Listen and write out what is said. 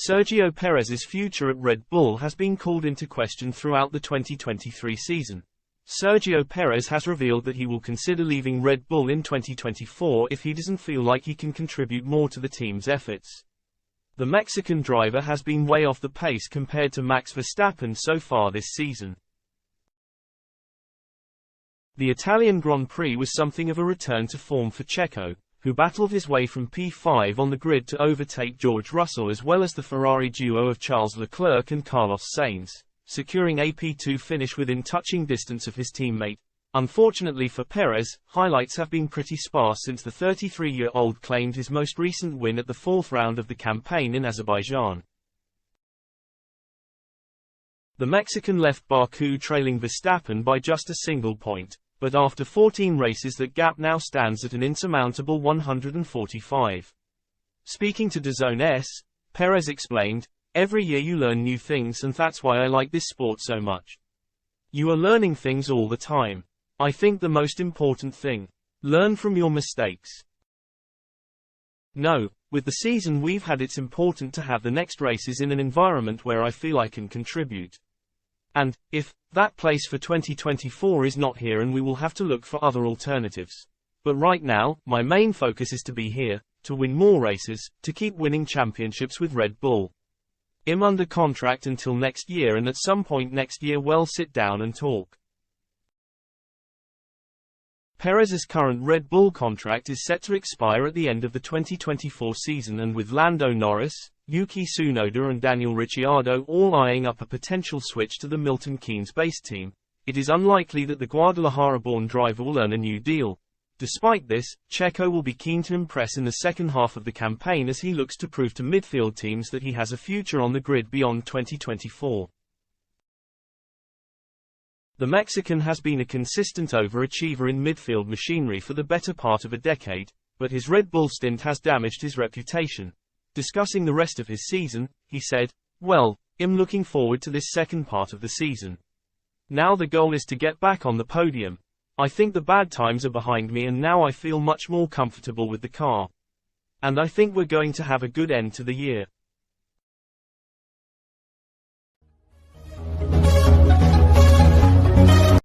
Sergio Perez's future at Red Bull has been called into question throughout the 2023 season. Sergio Perez has revealed that he will consider leaving Red Bull in 2024 if he doesn't feel like he can contribute more to the team's efforts. The Mexican driver has been way off the pace compared to Max Verstappen so far this season. The Italian Grand Prix was something of a return to form for Checo, who battled his way from P5 on the grid to overtake George Russell as well as the Ferrari duo of Charles Leclerc and Carlos Sainz, securing a P2 finish within touching distance of his teammate. Unfortunately for Perez, highlights have been pretty sparse since the 33-year-old claimed his most recent win at the fourth round of the campaign in Azerbaijan. The Mexican left Baku trailing Verstappen by just a single point, but after 14 races that gap now stands at an insurmountable 145. Speaking to DAZN, Perez explained, "Every year you learn new things and that's why I like this sport so much. You are learning things all the time. I think the most important thing, learn from your mistakes. No, with the season we've had it's important to have the next races in an environment where I feel I can contribute. And, if that place for 2024 is not here and we will have to look for other alternatives. But right now, my main focus is to be here, to win more races, to keep winning championships with Red Bull. I'm under contract until next year and at some point next year we'll sit down and talk." Perez's current Red Bull contract is set to expire at the end of the 2024 season, and with Lando Norris, Yuki Tsunoda and Daniel Ricciardo all eyeing up a potential switch to the Milton Keynes-based team, it is unlikely that the Guadalajara-born driver will earn a new deal. Despite this, Checo will be keen to impress in the second half of the campaign as he looks to prove to midfield teams that he has a future on the grid beyond 2024. The Mexican has been a consistent overachiever in midfield machinery for the better part of a decade, but his Red Bull stint has damaged his reputation. Discussing the rest of his season, he said, "Well, I'm looking forward to this second part of the season. Now the goal is to get back on the podium. I think the bad times are behind me and now I feel much more comfortable with the car. And I think we're going to have a good end to the year."